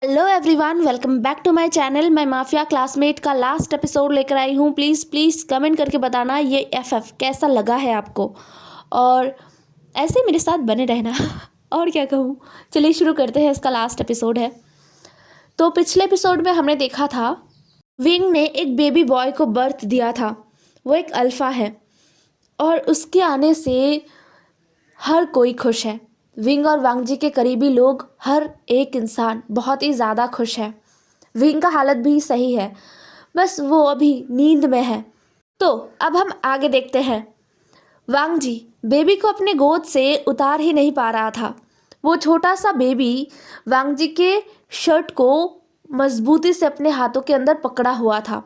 Hello everyone, welcome back to my channel. मैं mafia classmate का last episode लेकर आई हूँ। प्लीज़ प्लीज़ कमेंट करके बताना ये एफएफ कैसा लगा है आपको, और ऐसे ही मेरे साथ बने रहना। और क्या कहूँ, चलिए शुरू करते हैं। इसका लास्ट एपिसोड है। तो पिछले एपिसोड में हमने देखा था विंग ने एक बेबी बॉय को बर्थ दिया था। वो एक अल्फ़ा है और उसके आने से हर कोई खुश है। विंग और वांग जी के करीबी लोग, हर एक इंसान बहुत ही ज़्यादा खुश है। विंग का हालत भी सही है, बस वो अभी नींद में है। तो अब हम आगे देखते हैं। वांग जी बेबी को अपने गोद से उतार ही नहीं पा रहा था। वो छोटा सा बेबी वांग जी के शर्ट को मजबूती से अपने हाथों के अंदर पकड़ा हुआ था।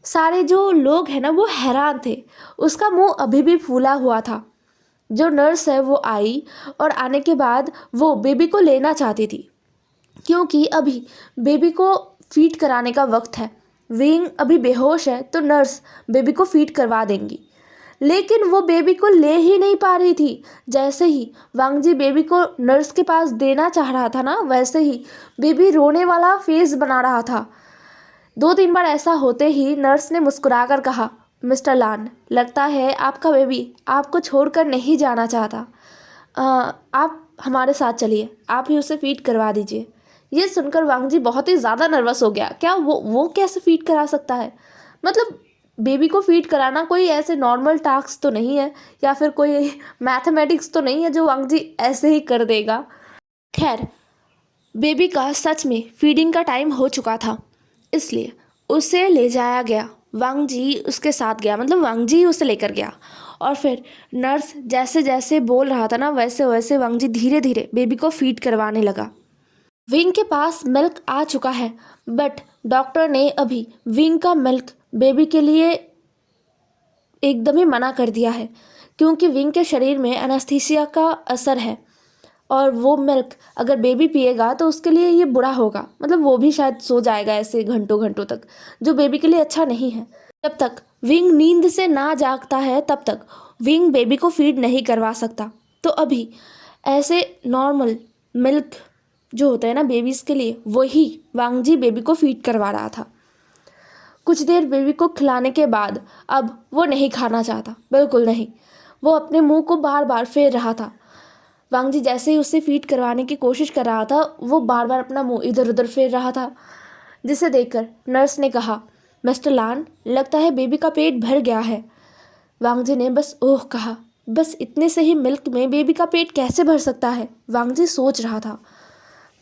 सारे जो लोग हैं ना, वो हैरान थे। उसका मुंह अभी भी फूला हुआ था। जो नर्स है वो आई, और आने के बाद वो बेबी को लेना चाहती थी, क्योंकि अभी बेबी को फीड कराने का वक्त है। विंग अभी बेहोश है तो नर्स बेबी को फीड करवा देंगी, लेकिन वो बेबी को ले ही नहीं पा रही थी। जैसे ही वांग जी बेबी को नर्स के पास देना चाह रहा था ना, वैसे ही बेबी रोने वाला फेस बना रहा था। 2-3 बार ऐसा होते ही नर्स ने मुस्कुराकर कहा, मिस्टर लान, लगता है आपका बेबी आपको छोड़कर नहीं जाना चाहता। आप हमारे साथ चलिए, आप ही उसे फीड करवा दीजिए। ये सुनकर वांग जी बहुत ही ज़्यादा नर्वस हो गया। क्या वो कैसे फीड करा सकता है? मतलब बेबी को फीड कराना कोई ऐसे नॉर्मल टास्क तो नहीं है, या फिर कोई मैथमेटिक्स तो नहीं है जो वांग जी ऐसे ही कर देगा। खैर, बेबी का सच में फीडिंग का टाइम हो चुका था, इसलिए उसे ले जाया गया। वांग जी उसके साथ गया, मतलब वांग जी उसे लेकर गया। और फिर नर्स जैसे जैसे बोल रहा था ना, वैसे वैसे वांग जी धीरे धीरे बेबी को फीड करवाने लगा। विंग के पास मिल्क आ चुका है, बट डॉक्टर ने अभी विंग का मिल्क बेबी के लिए एकदम ही मना कर दिया है, क्योंकि विंग के शरीर में एनास्थीसिया का असर है, और वो मिल्क अगर बेबी पिएगा तो उसके लिए ये बुरा होगा। मतलब वो भी शायद सो जाएगा ऐसे घंटों घंटों तक, जो बेबी के लिए अच्छा नहीं है। जब तक विंग नींद से ना जागता है तब तक विंग बेबी को फीड नहीं करवा सकता। तो अभी ऐसे नॉर्मल मिल्क जो होता है ना बेबीज़ के लिए, वही वांग जी बेबी को फीड करवा रहा था। कुछ देर बेबी को खिलाने के बाद अब वो नहीं खाना चाहता, बिल्कुल नहीं। वो अपने मुंह को बार बार फेर रहा था। वांग जी जैसे ही उसे फीड करवाने की कोशिश कर रहा था, वो बार बार अपना मुंह इधर उधर फेर रहा था, जिसे देखकर नर्स ने कहा, मिस्टर लान, लगता है बेबी का पेट भर गया है। वांग जी ने बस ओह कहा। बस इतने से ही मिल्क में बेबी का पेट कैसे भर सकता है, वांग जी सोच रहा था।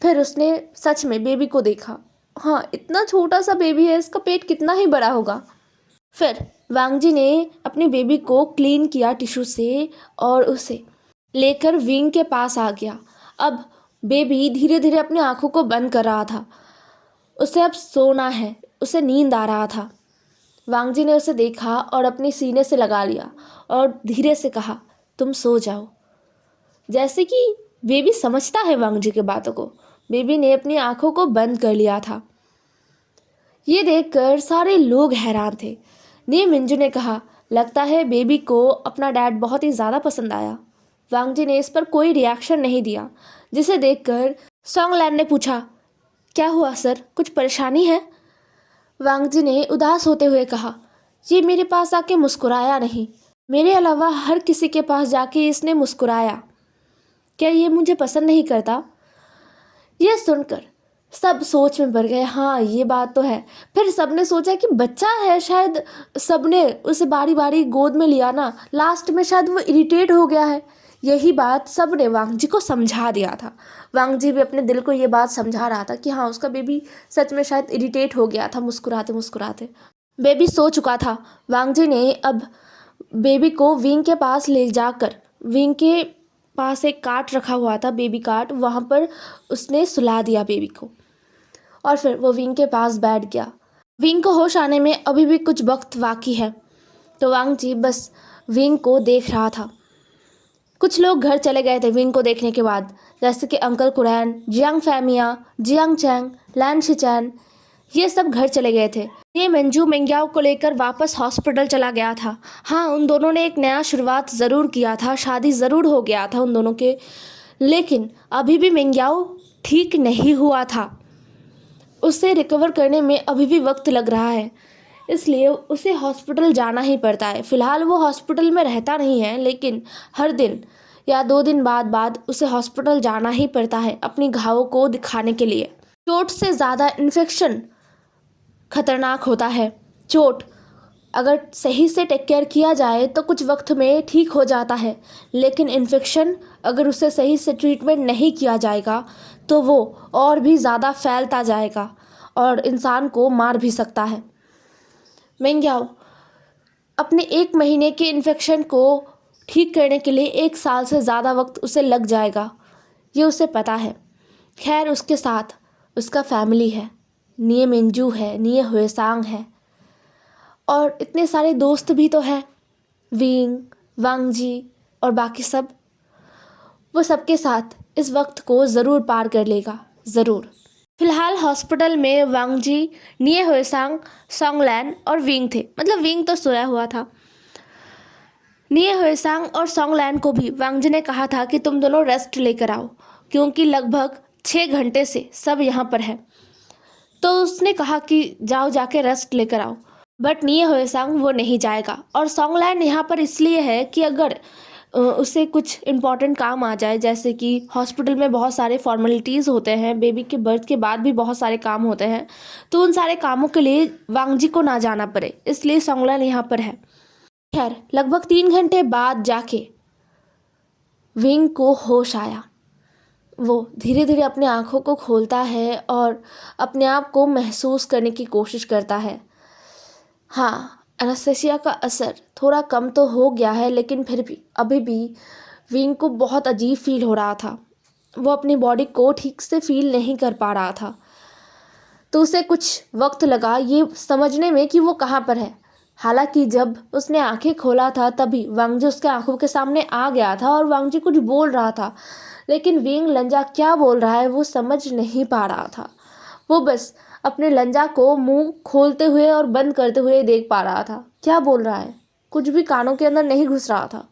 फिर उसने सच में बेबी को देखा। हाँ, इतना छोटा सा बेबी है, इसका पेट कितना ही बड़ा होगा। फिर वांग जी ने अपनी बेबी को क्लीन किया टिश्यू से, और उसे लेकर विंग के पास आ गया। अब बेबी धीरे धीरे अपनी आंखों को बंद कर रहा था। उसे अब सोना है, उसे नींद आ रहा था। वांग जी ने उसे देखा और अपने सीने से लगा लिया और धीरे से कहा, तुम सो जाओ। जैसे कि बेबी समझता है वांग जी की बातों को, बेबी ने अपनी आंखों को बंद कर लिया था। ये देखकर सारे लोग हैरान थे। नी मिंजू ने कहा, लगता है बेबी को अपना डैड बहुत ही ज़्यादा पसंद आया। वांग जी ने इस पर कोई रिएक्शन नहीं दिया, जिसे देखकर सॉन्ग लैन ने पूछा, क्या हुआ सर, कुछ परेशानी है? वांग जी ने उदास होते हुए कहा, ये मेरे पास आके मुस्कुराया नहीं, मेरे अलावा हर किसी के पास जाके इसने मुस्कुराया। क्या ये मुझे पसंद नहीं करता? यह सुनकर सब सोच में पड़ गए। हाँ, ये बात तो है। फिर सबने सोचा कि बच्चा है, शायद सबने उसे बारी बारी गोद में लिया ना, लास्ट में शायद वो इरिटेट हो गया है। यही बात सबने वांग जी को समझा दिया था। वांग जी भी अपने दिल को ये बात समझा रहा था कि हाँ, उसका बेबी सच में शायद इरिटेट हो गया था मुस्कुराते मुस्कुराते। बेबी सो चुका था। वांग जी ने अब बेबी को विंग के पास ले जाकर, विंग के पास एक काट रखा हुआ था, बेबी काट, वहाँ पर उसने सुला दिया बेबी को, और फिर वो विंग के पास बैठ गया। विंग को होश आने में अभी भी कुछ वक्त बाकी है, तो वांग जी बस विंग को देख रहा था। कुछ लोग घर चले गए थे विंग को देखने के बाद, जैसे कि अंकल कुरैन, जियांग फैमिया, जियांग चैंग, लैन शिचैन, ये सब घर चले गए थे। ये मंजू मेंग्याओ को लेकर वापस हॉस्पिटल चला गया था। हाँ, उन दोनों ने एक नया शुरुआत ज़रूर किया था, शादी ज़रूर हो गया था उन दोनों के, लेकिन अभी भी मेंग्याओ ठीक नहीं हुआ था, उसे रिकवर करने में अभी भी वक्त लग रहा है, इसलिए उसे हॉस्पिटल जाना ही पड़ता है। फ़िलहाल वो हॉस्पिटल में रहता नहीं है, लेकिन हर दिन या 2 दिन बाद उसे हॉस्पिटल जाना ही पड़ता है अपनी घावों को दिखाने के लिए। चोट से ज़्यादा इन्फेक्शन खतरनाक होता है। चोट अगर सही से टेक केयर किया जाए तो कुछ वक्त में ठीक हो जाता है, लेकिन इन्फेक्शन अगर उसे सही से ट्रीटमेंट नहीं किया जाएगा तो वो और भी ज़्यादा फैलता जाएगा और इंसान को मार भी सकता है। मेंग्याओ अपने 1 महीने के इन्फेक्शन को ठीक करने के लिए 1 साल से ज़्यादा वक्त उसे लग जाएगा, ये उसे पता है। खैर, उसके साथ उसका फैमिली है, निये मिंजू है, निये हुएसांग है और इतने सारे दोस्त भी तो हैं, विंग, वांगजी और बाकी सब। वो सबके साथ इस वक्त को ज़रूर पार कर लेगा, ज़रूर। फिलहाल हॉस्पिटल में वांगजी, निये हुएसांग, सोंगलैन और विंग थे। मतलब विंग तो सोया हुआ था। निये हुएसांग और सोंगलैन को भी वांगजी ने कहा था कि तुम दोनों रेस्ट लेकर आओ, क्योंकि लगभग 6 घंटे से सब यहाँ पर है। तो उसने कहा कि जाओ, जाके रेस्ट लेकर आओ। बट निये हुएसांग वो नहीं जाएगा और सोंगलैन यहाँ पर इसलिए है कि अगर उसे कुछ इम्पॉर्टेंट काम आ जाए, जैसे कि हॉस्पिटल में बहुत सारे फॉर्मेलिटीज़ होते हैं, बेबी के बर्थ के बाद भी बहुत सारे काम होते हैं, तो उन सारे कामों के लिए वांगजी को ना जाना पड़े, इसलिए सोंगलैन यहाँ पर है। खैर, लगभग 3 घंटे बाद जाके विंग को होश आया। वो धीरे धीरे अपनी आँखों को खोलता है और अपने आप को महसूस करने की कोशिश करता है। हाँ, एनेस्थीसिया का असर थोड़ा कम तो हो गया है, लेकिन फिर भी अभी भी विंग को बहुत अजीब फील हो रहा था। वो अपनी बॉडी को ठीक से फील नहीं कर पा रहा था, तो उसे कुछ वक्त लगा ये समझने में कि वो कहाँ पर है। हालांकि जब उसने आंखें खोला था तभी वांगजी उसके आंखों के सामने आ गया था और वांगजी कुछ बोल रहा था, लेकिन विंग लंजा क्या बोल रहा है वो समझ नहीं पा रहा था। वो बस अपने लंजा को मुंह खोलते हुए और बंद करते हुए देख पा रहा था। क्या बोल रहा है, कुछ भी कानों के अंदर नहीं घुस रहा था।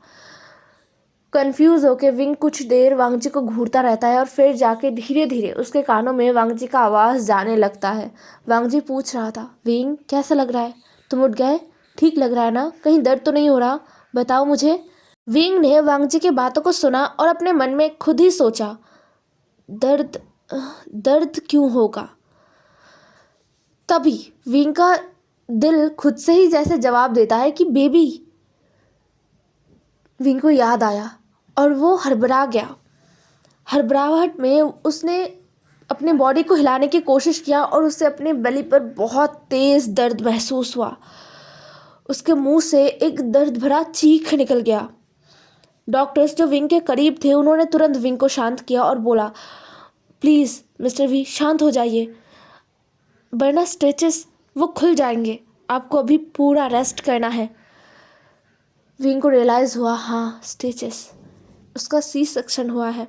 कंफ्यूज होके विंग कुछ देर वांगजी को घूरता रहता है और फिर जाके धीरे धीरे उसके कानों में वांगजी का आवाज़ जाने लगता है। वांगजी पूछ रहा था, विंग कैसा लग रहा है, तुम उठ गए, ठीक लग रहा है ना, कहीं दर्द तो नहीं हो रहा, बताओ मुझे। विंग ने वांगजी की बातों को सुना और अपने मन में खुद ही सोचा, दर्द दर्द क्यों होगा। तभी विंग का दिल खुद से ही जैसे जवाब देता है कि बेबी। विंग को याद आया और वो हड़बड़ा गया। हड़बड़ाहट में उसने अपने बॉडी को हिलाने की कोशिश किया और उसे अपने बेली पर बहुत तेज़ दर्द महसूस हुआ। उसके मुंह से एक दर्द भरा चीख निकल गया। डॉक्टर्स जो विंग के करीब थे उन्होंने तुरंत विंग को शांत किया और बोला, प्लीज़ मिस्टर वी शांत हो जाइए, वरना स्टिचेस वो खुल जाएंगे, आपको अभी पूरा रेस्ट करना है। विंग को रियलाइज़ हुआ, हाँ स्टिचेस, उसका सी सेक्शन हुआ है।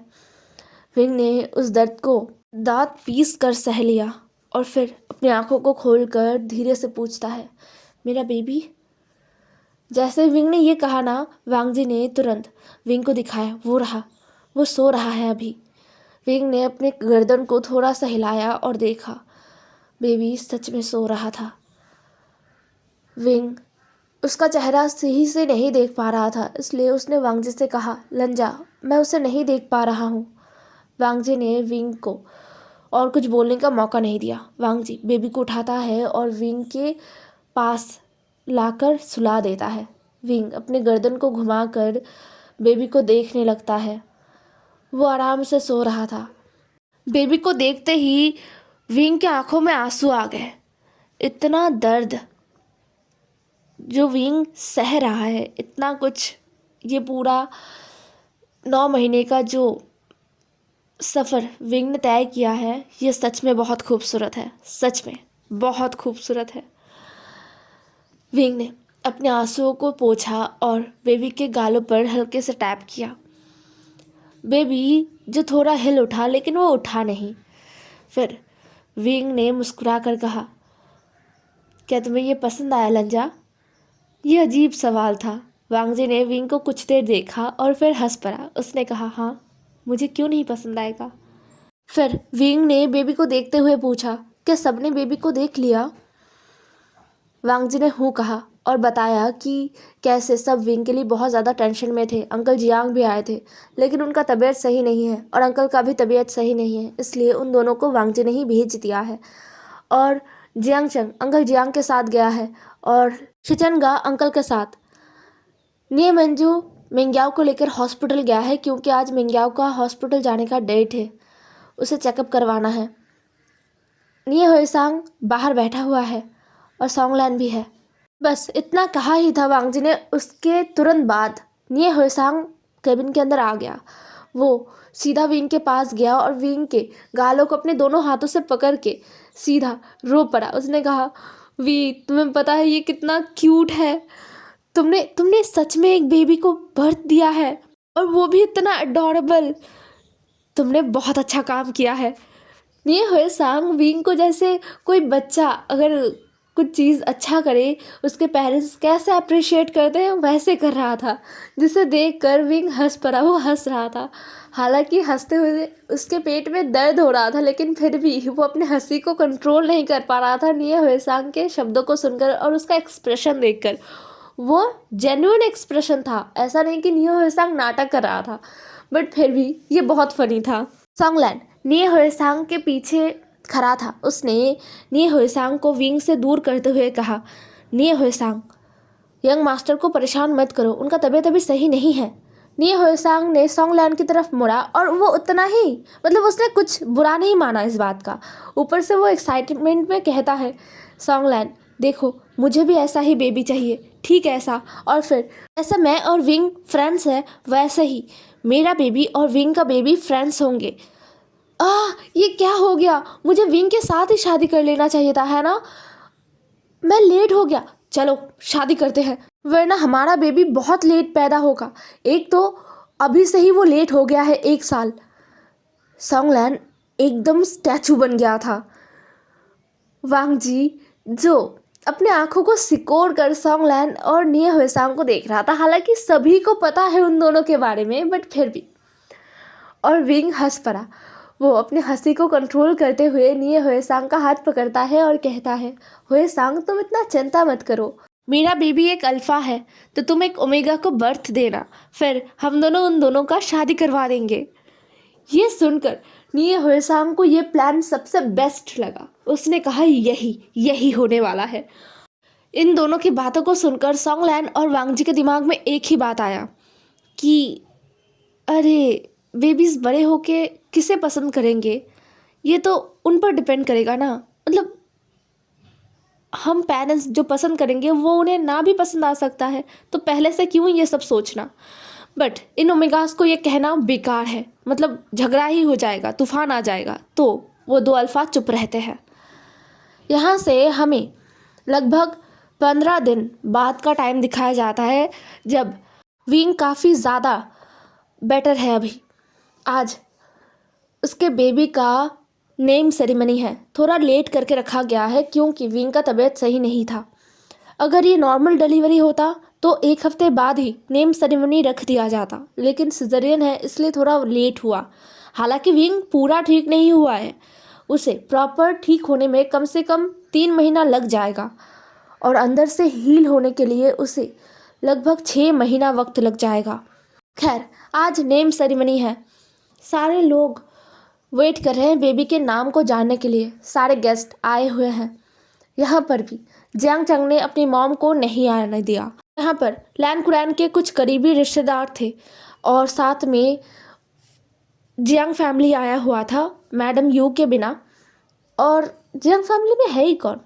विंग ने उस दर्द को दांत पीस कर सह लिया और फिर अपनी आंखों को खोलकर धीरे से पूछता है, मेरा बेबी। जैसे विंग ने ये कहा ना, वांगजी ने तुरंत विंग को दिखाया, वो रहा, वो सो रहा है अभी। विंग ने अपने गर्दन को थोड़ा सा हिलाया और देखा, बेबी सच में सो रहा था। विंग उसका चेहरा सही से नहीं देख पा रहा था, इसलिए उसने वांगजी से कहा, लंजा मैं उसे नहीं देख पा रहा हूँ। वांगजी ने विंग को और कुछ बोलने का मौका नहीं दिया। वांगजी बेबी को उठाता है और विंग के पास लाकर सुला देता है। विंग अपने गर्दन को घुमाकर बेबी को देखने लगता है। वो आराम से सो रहा था। बेबी को देखते ही विंग के आंखों में आंसू आ गए। इतना दर्द जो विंग सह रहा है, इतना कुछ, ये पूरा 9 महीने का जो सफ़र विंग ने तय किया है, ये सच में बहुत खूबसूरत है, सच में बहुत खूबसूरत है। विंग ने अपने आंसुओं को पोंछा और बेबी के गालों पर हल्के से टैप किया। बेबी जो थोड़ा हिल उठा, लेकिन वो उठा नहीं। फिर विंग ने मुस्कुरा कर कहा, क्या तुम्हें ये पसंद आया लंजा? ये अजीब सवाल था। वांगजी ने विंग को कुछ देर देखा और फिर हंस पड़ा। उसने कहा, हाँ, मुझे क्यों नहीं पसंद आएगा। फिर विंग ने बेबी को देखते हुए पूछा, क्या सबने बेबी को देख लिया? वांग जी ने हूँ कहा और बताया कि कैसे सब विंग के लिए बहुत ज़्यादा टेंशन में थे। अंकल जियांग भी आए थे, लेकिन उनका तबीयत सही नहीं है और अंकल का भी तबीयत सही नहीं है, इसलिए उन दोनों को वांग जी ने ही भेज दिया है। और जियांग चंग अंकल जियांग के साथ गया है और शिचनगा अंकल के साथ। निये मंजू मिंग्याओ को लेकर हॉस्पिटल गया है क्योंकि आज मिंग्याओ का हॉस्पिटल जाने का डेट है, उसे चेकअप करवाना है। निये हुएसांग बाहर बैठा हुआ है और सॉन्गलैन भी है। बस इतना कहा ही था वांग जी ने, उसके तुरंत बाद निये हुएसांग केबिन के अंदर आ गया। वो सीधा विंग के पास गया और विंग के गालों को अपने दोनों हाथों से पकड़ के सीधा रो पड़ा। उसने कहा, वी तुम्हें पता है ये कितना क्यूट है, तुमने तुमने सच में एक बेबी को बर्थ दिया है और वो भी इतना अडोरेबल, तुमने बहुत अच्छा काम किया है। ये हुएसांग विंग को जैसे कोई बच्चा अगर कुछ चीज़ अच्छा करे उसके पेरेंट्स कैसे अप्रिशिएट करते हैं वैसे कर रहा था, जिसे देखकर विंग हंस पड़ा। वो हंस रहा था, हालांकि हंसते हुए उसके पेट में दर्द हो रहा था, लेकिन फिर भी वो अपने हंसी को कंट्रोल नहीं कर पा रहा था निये हुएसांग के शब्दों को सुनकर और उसका एक्सप्रेशन देखकर। वो जेन्युइन एक्सप्रेशन था, ऐसा नहीं कि निये हुएसांग नाटक कर रहा था, बट फिर भी ये बहुत फनी था। सॉन्गलैन निये हुएसांग के पीछे खड़ा था। उसने निये हुएसांग को विंग से दूर करते हुए कहा, निये हुएसांग यंग मास्टर को परेशान मत करो, उनका तबीयत अभी सही नहीं है। निये हुएसांग ने सॉन्गलैन की तरफ मुड़ा और वो उतना ही, मतलब उसने कुछ बुरा नहीं माना इस बात का। ऊपर से वो एक्साइटमेंट में कहता है, सॉन्गलैन देखो मुझे भी ऐसा ही बेबी चाहिए, ठीक ऐसा, और फिर ऐसा मैं और विंग फ्रेंड्स है वैसे ही मेरा बेबी और विंग का बेबी फ्रेंड्स होंगे। ये क्या हो गया, मुझे विंग के साथ ही शादी कर लेना चाहिए था, है ना? मैं लेट हो गया, चलो शादी करते हैं, वरना हमारा बेबी बहुत लेट पैदा होगा। एक तो अभी से ही वो लेट हो गया है 1 साल। सॉन्गलैन एकदम स्टैचू बन गया था। वांग जी जो अपने आंखों को सिकोड़ कर सॉन्गलैन और निये हुएसांग को देख रहा था, हालांकि सभी को पता है उन दोनों के बारे में, बट फिर भी। और विंग हंस पड़ा। वो अपने हंसी को कंट्रोल करते हुए निये हुएसांग का हाथ पकड़ता है और कहता है, हुएसांग तुम इतना चिंता मत करो, मेरा बेबी एक अल्फा है तो तुम एक ओमेगा को बर्थ देना, फिर हम दोनों उन दोनों का शादी करवा देंगे। ये सुनकर निये हुएसांग को ये प्लान सबसे बेस्ट लगा। उसने कहा, यही होने वाला है। इन दोनों की बातों को सुनकर सॉन्गलैन और वांग जी के दिमाग में एक ही बात आया कि अरे बेबीज़ बड़े होके किसे पसंद करेंगे, ये तो उन पर डिपेंड करेगा ना, मतलब हम पेरेंट्स जो पसंद करेंगे वो उन्हें ना भी पसंद आ सकता है, तो पहले से क्यों ये सब सोचना। बट इन ओमेगास को ये कहना बेकार है, मतलब झगड़ा ही हो जाएगा, तूफान आ जाएगा, तो वो 2 अल्फा चुप रहते हैं। यहाँ से हमें लगभग 15 दिन बाद का टाइम दिखाया जाता है, जब विंग काफ़ी ज़्यादा बेटर है। अभी आज उसके बेबी का नेम सेरेमनी है, थोड़ा लेट करके रखा गया है क्योंकि विंग का तबीयत सही नहीं था। अगर ये नॉर्मल डिलीवरी होता तो 1 हफ्ते बाद ही नेम सेरेमनी रख दिया जाता, लेकिन सिजेरियन है इसलिए थोड़ा लेट हुआ। हालांकि विंग पूरा ठीक नहीं हुआ है, उसे प्रॉपर ठीक होने में कम से कम 3 महीना लग जाएगा और अंदर से हील होने के लिए उसे लगभग 6 महीना वक्त लग जाएगा। खैर आज नेम सेरेमनी है, सारे लोग वेट कर रहे हैं बेबी के नाम को जानने के लिए, सारे गेस्ट आए हुए हैं। यहाँ पर भी जियांग चंग ने अपनी मॉम को नहीं आने दिया। यहाँ पर लैन कुरैन के कुछ करीबी रिश्तेदार थे और साथ में जियांग फैमिली आया हुआ था मैडम यू के बिना। और जियांग फैमिली में है ही कौन,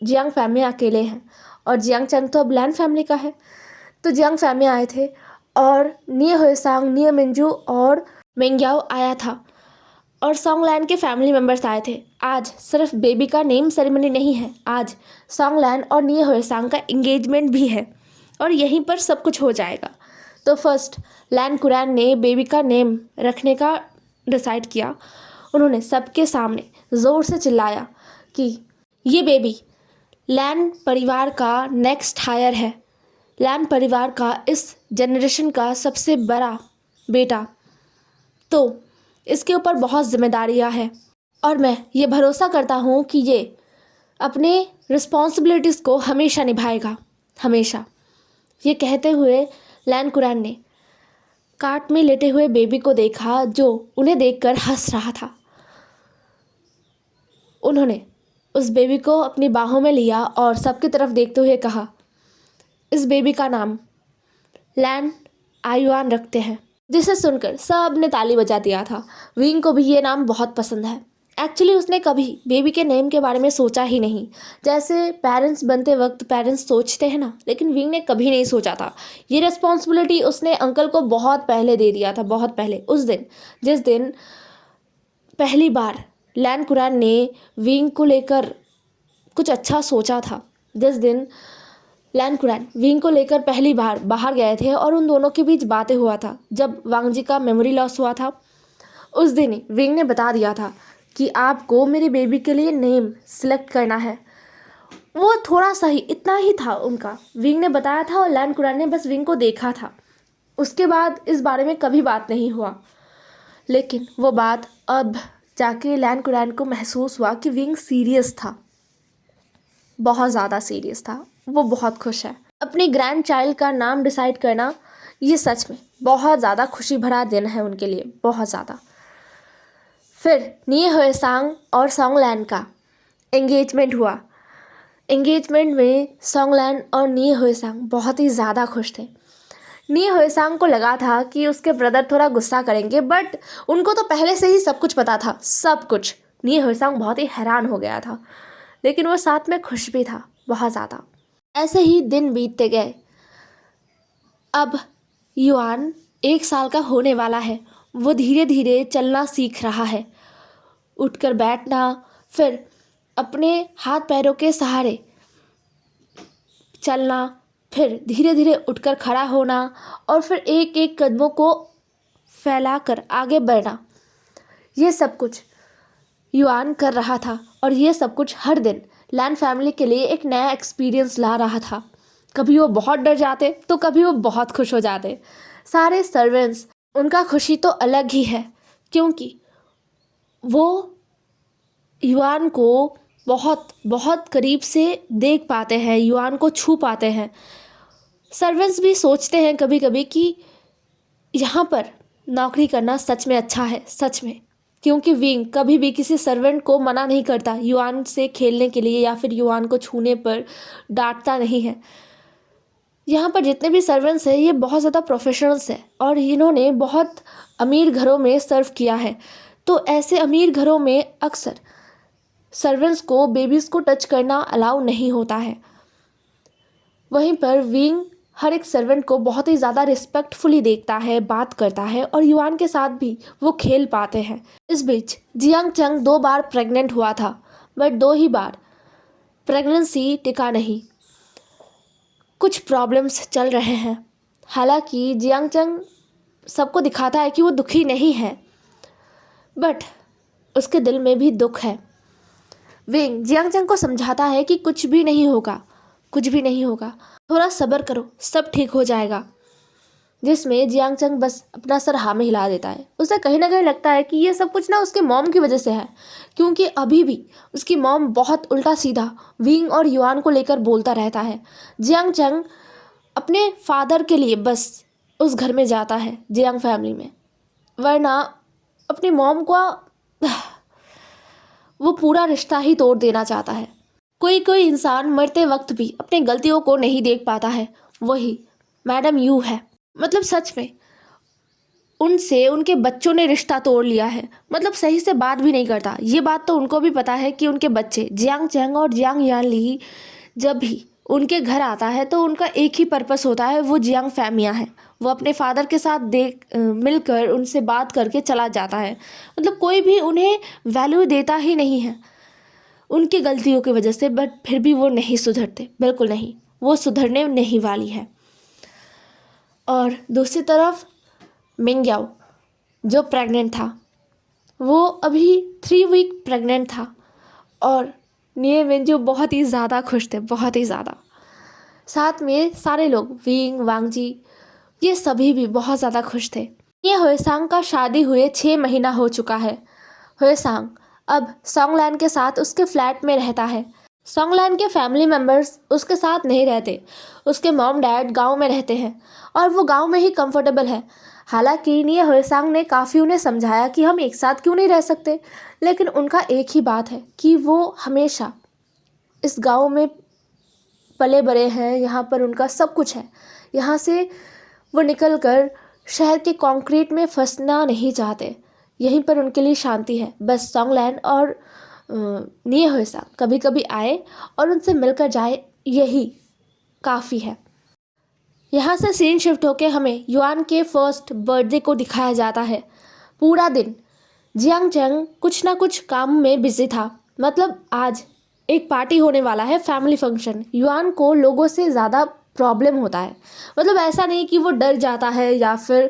जियांग फैमिली अकेले हैं और जियांग चंग तो अब लैन फैमिली का है। तो जियांग फैमिली आए थे और निये हुएसांग, निये मिंजू और मिंग्याओ आया था और सॉन्गलैन के फैमिली मेम्बर्स आए थे। आज सिर्फ बेबी का नेम सेरेमनी नहीं है, आज सॉन्गलैन और निये हुएसांग का एंगेजमेंट भी है और यहीं पर सब कुछ हो जाएगा। तो फर्स्ट लैन कुरैन ने बेबी का नेम रखने का डिसाइड किया। उन्होंने सबके सामने ज़ोर से चिल्लाया कि ये बेबी लैन परिवार का नेक्स्ट हायर है, लैन परिवार का इस जनरेशन का सबसे बड़ा बेटा। तो इसके ऊपर बहुत जिम्मेदारियां हैं और मैं ये भरोसा करता हूँ कि ये अपने रिस्पॉन्सिबिलिटीज़ को हमेशा निभाएगा, हमेशा। ये कहते हुए लैन कुरैन ने काट में लेटे हुए बेबी को देखा जो उन्हें देखकर हंस रहा था। उन्होंने उस बेबी को अपनी बाहों में लिया और सबकी तरफ देखते हुए कहा, इस बेबी का नाम लैन आयुआन रखते हैं। जिसे सुनकर सब ने ताली बजा दिया था। विंग को भी ये नाम बहुत पसंद है। एक्चुअली उसने कभी बेबी के नेम के बारे में सोचा ही नहीं। जैसे पेरेंट्स बनते वक्त पेरेंट्स सोचते हैं ना, लेकिन विंग ने कभी नहीं सोचा था। ये रिस्पॉन्सिबिलिटी उसने अंकल को बहुत पहले दे दिया था, बहुत पहले। उस दिन जिस दिन पहली बार लैन कुरैन ने विंग को लेकर कुछ अच्छा सोचा था, जिस दिन लैन कुरैन विंग को लेकर पहली बार बाहर गए थे और उन दोनों के बीच बातें हुआ था, जब वांग जी का मेमोरी लॉस हुआ था, उस दिन ही विंग ने बता दिया था कि आपको मेरे बेबी के लिए नेम सिलेक्ट करना है। वो थोड़ा सा ही, इतना ही था उनका, विंग ने बताया था और लैन कुरैन ने बस विंग को देखा था। उसके बाद इस बारे में कभी बात नहीं हुआ। लेकिन वो बात अब जाके लैन कुरैन को महसूस हुआ कि विंग सीरियस था, बहुत ज़्यादा सीरियस था। वो बहुत खुश है। अपने ग्रैंड चाइल्ड का नाम डिसाइड करना, ये सच में बहुत ज़्यादा खुशी भरा दिन है उनके लिए, बहुत ज़्यादा। फिर निये हुए सांग और सॉन्ग लैन का एंगेजमेंट हुआ। एंगेजमेंट में सॉन्ग लैन और निये हुए सांग बहुत ही ज़्यादा खुश थे। निये हुए सांग को लगा था कि उसके ब्रदर थोड़ा गुस्सा करेंगे, बट उनको तो पहले से ही सब कुछ पता था, सब कुछ। निये हुए सांग बहुत ही हैरान हो गया था, लेकिन वो साथ में खुश भी था, बहुत ज़्यादा। ऐसे ही दिन बीतते गए। अब युआन 1 साल का होने वाला है। वो धीरे धीरे चलना सीख रहा है, उठकर बैठना, फिर अपने हाथ पैरों के सहारे चलना, फिर धीरे धीरे उठकर खड़ा होना और फिर एक एक कदमों को फैलाकर आगे बढ़ना। ये सब कुछ युआन कर रहा था और ये सब कुछ हर दिन लैन फैमिली के लिए एक नया एक्सपीरियंस ला रहा था। कभी वो बहुत डर जाते तो कभी वो बहुत खुश हो जाते। सारे सर्वेंट्स, उनका खुशी तो अलग ही है, क्योंकि वो युआन को बहुत बहुत करीब से देख पाते हैं, युआन को छू पाते हैं। सर्वेंट्स भी सोचते हैं कभी कभी कि यहाँ पर नौकरी करना सच में अच्छा है, सच में। क्योंकि विंग कभी भी किसी सर्वेंट को मना नहीं करता युआन से खेलने के लिए या फिर युआन को छूने पर डांटता नहीं है। यहाँ पर जितने भी सर्वेंट्स हैं ये बहुत ज़्यादा प्रोफेशनल्स हैं और इन्होंने बहुत अमीर घरों में सर्व किया है। तो ऐसे अमीर घरों में अक्सर सर्वेंट्स को बेबीज़ को टच करना अलाउ नहीं होता है। वहीं पर विंग हर एक सर्वेंट को बहुत ही ज़्यादा रिस्पेक्टफुली देखता है, बात करता है और युआन के साथ भी वो खेल पाते हैं। इस बीच जियांग चंग 2 बार प्रेग्नेंट हुआ था, बट 2 ही बार प्रेगनेंसी टिका नहीं। कुछ प्रॉब्लम्स चल रहे हैं। हालांकि जियांग चंग सबको दिखाता है कि वो दुखी नहीं है, बट उसके दिल में भी दुख है। विंग जियांग चंग को समझाता है कि कुछ भी नहीं होगा, कुछ भी नहीं होगा, थोड़ा सब्र करो, सब ठीक हो जाएगा। जिसमें जियांग चंग बस अपना सर हाँ में हिला देता है। उसे कहीं ना कहीं लगता है कि ये सब कुछ ना उसके मॉम की वजह से है, क्योंकि अभी भी उसकी मॉम बहुत उल्टा सीधा विंग और युआन को लेकर बोलता रहता है। जियांग चंग अपने फादर के लिए बस उस घर में जाता है, जियांग फैमिली में, वरना अपनी मॉम को वो पूरा रिश्ता ही तोड़ देना चाहता है। कोई कोई इंसान मरते वक्त भी अपनी गलतियों को नहीं देख पाता है, वही मैडम यू है। मतलब सच में उनसे उनके बच्चों ने रिश्ता तोड़ लिया है, मतलब सही से बात भी नहीं करता। ये बात तो उनको भी पता है कि उनके बच्चे जियांग चंग और जियांग यानली जब भी उनके घर आता है तो उनका एक ही पर्पस होता है, वो जियांग फैमिया है। वो अपने फादर के साथ मिलकर उनसे बात करके चला जाता है। मतलब कोई भी उन्हें वैल्यू देता ही नहीं है उनकी गलतियों की वजह से, बट फिर भी वो नहीं सुधरते, बिल्कुल नहीं, वो सुधरने नहीं वाली है। और दूसरी तरफ मिंगयाओ जो प्रेग्नेंट था, वो अभी 3 वीक प्रेग्नेंट था और निये मिंजू बहुत ही ज़्यादा खुश थे, बहुत ही ज़्यादा। साथ में सारे लोग, विंग, वांग जी, ये सभी भी बहुत ज़्यादा खुश थे। ये होएसांग का शादी हुए 6 महीना हो चुका है। होएसांग अब सोंगलैन के साथ उसके फ्लैट में रहता है। सोंगलैन के फैमिली मेम्बर्स उसके साथ नहीं रहते। उसके मॉम डैड गांव में रहते हैं और वो गांव में ही कंफर्टेबल है। हालांकि निये होएसांग ने काफ़ी उन्हें समझाया कि हम एक साथ क्यों नहीं रह सकते, लेकिन उनका एक ही बात है कि वो हमेशा इस गांव में पले बड़े हैं, यहाँ पर उनका सब कुछ है। यहाँ से वो निकल कर शहर के कंक्रीट में फंसना नहीं चाहते। यहीं पर उनके लिए शांति है। बस सोंगलैन और निये होएसांग कभी कभी आए और उनसे मिलकर जाए, यही काफ़ी है। यहाँ से सीन शिफ्ट होकर हमें युआन के फर्स्ट बर्थडे को दिखाया जाता है। पूरा दिन जियांग चंग कुछ ना कुछ काम में बिजी था। मतलब आज एक पार्टी होने वाला है, फैमिली फंक्शन। युआन को लोगों से ज़्यादा प्रॉब्लम होता है। मतलब ऐसा नहीं कि वो डर जाता है या फिर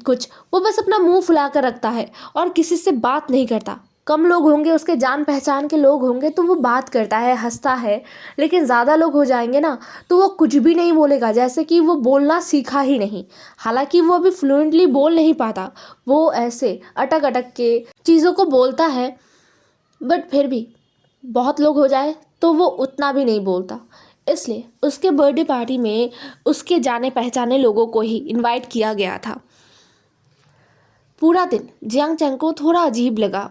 कुछ, वो बस अपना मुंह फुला कर रखता है और किसी से बात नहीं करता। कम लोग होंगे, उसके जान पहचान के लोग होंगे तो वो बात करता है, हंसता है। लेकिन ज़्यादा लोग हो जाएंगे ना तो वो कुछ भी नहीं बोलेगा, जैसे कि वो बोलना सीखा ही नहीं। हालांकि वो अभी फ्लुएंटली बोल नहीं पाता, वो ऐसे अटक अटक के चीज़ों को बोलता है, बट फिर भी बहुत लोग हो जाए तो वो उतना भी नहीं बोलता। इसलिए उसके बर्थडे पार्टी में उसके जाने पहचाने लोगों को ही इनवाइट किया गया था। पूरा दिन जियांग चंग को थोड़ा अजीब लगा।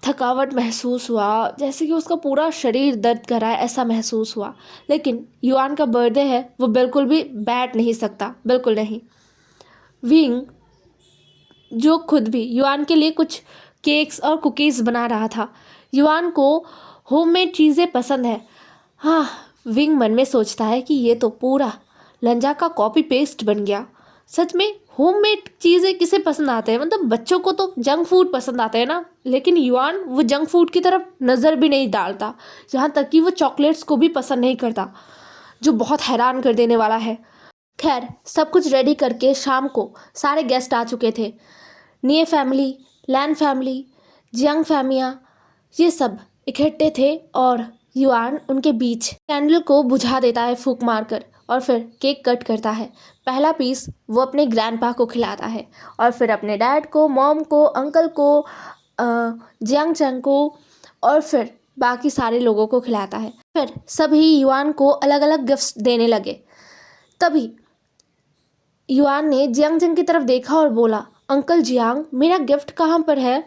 थकावट महसूस हुआ, जैसे कि उसका पूरा शरीर दर्द कर रहा है, ऐसा महसूस हुआ। लेकिन युआन का बर्थडे है, वो बिल्कुल भी बैठ नहीं सकता, बिल्कुल नहीं। विंग जो खुद भी युआन के लिए कुछ केक्स और कुकीज़ बना रहा था। युआन को होममेड चीज़ें पसंद है। हाँ, विंग मन में सोचता है कि ये तो पूरा लंजा का कॉपी पेस्ट बन गया। सच में होममेड चीज़ें किसे पसंद आते हैं? मतलब बच्चों को तो जंक फूड पसंद आते हैं ना, लेकिन युआन वो जंक फूड की तरफ नज़र भी नहीं डालता। यहाँ तक कि वो चॉकलेट्स को भी पसंद नहीं करता, जो बहुत हैरान कर देने वाला है। खैर, सब कुछ रेडी करके शाम को सारे गेस्ट आ चुके थे। निये फैमिली, लैन फैमिली, जियांग फैमिया, ये सब इकट्ठे थे और युआन उनके बीच कैंडल को बुझा देता है फूंक मारकर और फिर केक कट करता है। पहला पीस वो अपने ग्रैंडपा को खिलाता है और फिर अपने डैड को, मॉम को, अंकल को, जियांग चंग को और फिर बाकी सारे लोगों को खिलाता है। फिर सभी युआन को अलग अलग गिफ्ट्स देने लगे। तभी युआन ने जियांग चंग की तरफ देखा और बोला, अंकल जियांग, मेरा गिफ्ट कहाँ पर है?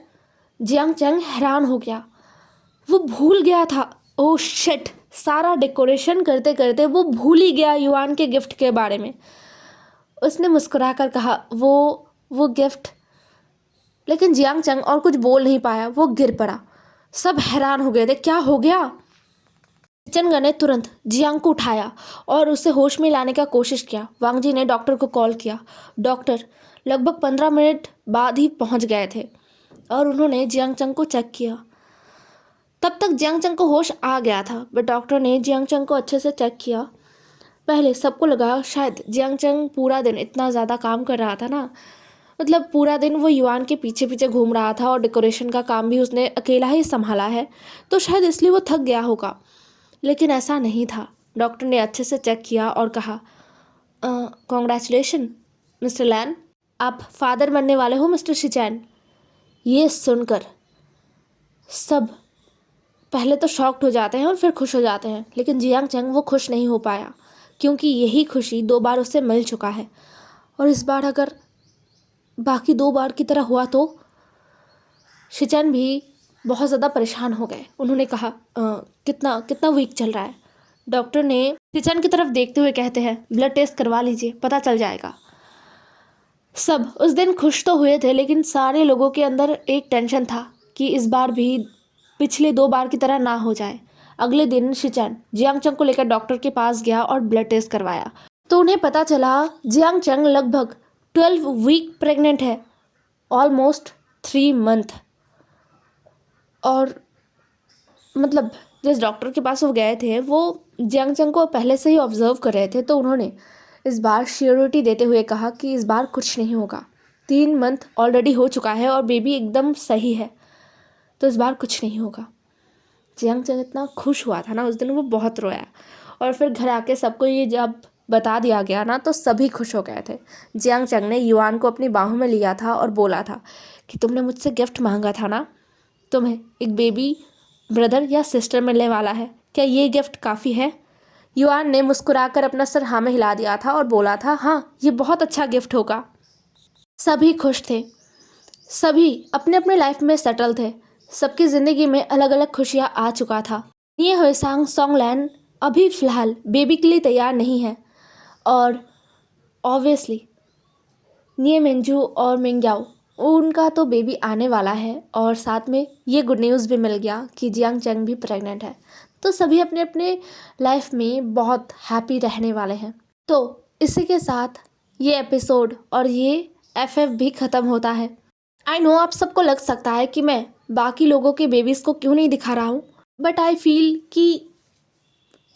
जियांग चंग हैरान हो गया, वो भूल गया था। ओह शिट, सारा डेकोरेशन करते करते वो भूल ही गया युआन के गिफ्ट के बारे में। उसने मुस्कुराकर कहा, वो गिफ्ट। लेकिन जियांग चंग और कुछ बोल नहीं पाया, वो गिर पड़ा। सब हैरान हो गए थे, क्या हो गया? चनगा ने तुरंत जियांग को उठाया और उसे होश में लाने का कोशिश किया। वांगजी ने डॉक्टर को कॉल किया। डॉक्टर लगभग 15 मिनट बाद ही पहुंच गए थे और उन्होंने जियांग चंग को चेक किया। तब तक जियांग चंग को होश आ गया था, बट डॉक्टर ने जियांग चंग को अच्छे से चेक किया। पहले सबको लगा शायद जियांग चंग पूरा दिन इतना ज़्यादा काम कर रहा था ना, मतलब पूरा दिन वो युआन के पीछे पीछे घूम रहा था और डेकोरेशन का काम भी उसने अकेला ही संभाला है, तो शायद इसलिए वो थक गया होगा। लेकिन ऐसा नहीं था। डॉक्टर ने अच्छे से चेक किया और कहा, कॉन्ग्रेचुलेशन मिस्टर लैन, आप फादर बनने वाले हो मिस्टर शिचैन। ये सुनकर सब पहले तो शॉक्ड हो जाते हैं और फिर खुश हो जाते हैं, लेकिन जियांग चंग वो खुश नहीं हो पाया क्योंकि यही खुशी 2 बार उससे मिल चुका है और इस बार अगर बाकी 2 बार की तरह हुआ तो। शिचैन भी बहुत ज़्यादा परेशान हो गए। उन्होंने कहा, कितना कितना वीक चल रहा है? डॉक्टर ने शिचैन की तरफ देखते हुए कहते हैं, ब्लड टेस्ट करवा लीजिए, पता चल जाएगा। सब उस दिन खुश तो हुए थे, लेकिन सारे लोगों के अंदर एक टेंशन था कि इस बार भी पिछले 2 बार की तरह ना हो जाए। अगले दिन शिचैन जियांग चंग को लेकर डॉक्टर के पास गया और ब्लड टेस्ट करवाया तो उन्हें पता चला जियांग चंग लगभग 12 वीक प्रेग्नेंट है, ऑलमोस्ट 3 मंथ। और मतलब जिस डॉक्टर के पास वो गए थे वो जियांग चंग को पहले से ही ऑब्जर्व कर रहे थे, तो उन्होंने इस बार श्योरिटी देते हुए कहा कि इस बार कुछ नहीं होगा। 3 मंथ ऑलरेडी हो चुका है और बेबी एकदम सही है, तो इस बार कुछ नहीं होगा। जियांग चंग इतना खुश हुआ था ना उस दिन, वो बहुत रोया और फिर घर आके सबको ये जब बता दिया गया ना तो सभी खुश हो गए थे। जियांग चंग ने युआन को अपनी बाहों में लिया था और बोला था कि तुमने मुझसे गिफ्ट मांगा था ना, तुम्हें एक बेबी ब्रदर या सिस्टर मिलने वाला है, क्या ये गिफ्ट काफ़ी है? युआन ने मुस्कुराकर अपना सर हाँ में हिला दिया था और बोला था हाँ, ये बहुत अच्छा गिफ्ट होगा। सभी खुश थे, सभी अपने अपने लाइफ में सेटल थे, सबकी ज़िंदगी में अलग अलग खुशियाँ आ चुका था। ये हुएसांग सोंगलैन अभी फ़िलहाल बेबी के लिए तैयार नहीं है और ऑब्वियसली निये मिंजू और मिंग्याओ उनका तो बेबी आने वाला है और साथ में ये गुड न्यूज़ भी मिल गया कि जियांग चंग भी प्रेग्नेंट है। तो सभी अपने अपने लाइफ में बहुत हैप्पी रहने वाले हैं। तो इसी के साथ ये एपिसोड और ये एफएफ भी ख़त्म होता है। आई नो आप सबको लग सकता है कि मैं बाकी लोगों के बेबीज़ को क्यों नहीं दिखा रहा हूँ, बट आई फील कि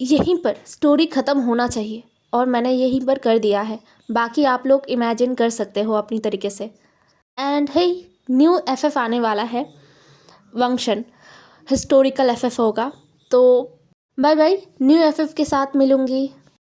यहीं पर स्टोरी ख़त्म होना चाहिए और मैंने यहीं पर कर दिया है। बाकी आप लोग इमेजिन कर सकते हो अपनी तरीके से। एंड हे, न्यू एफएफ आने वाला है, वंशन हिस्टोरिकल एफएफ होगा। तो बाय बाय, न्यू एफएफ के साथ मिलूँगी।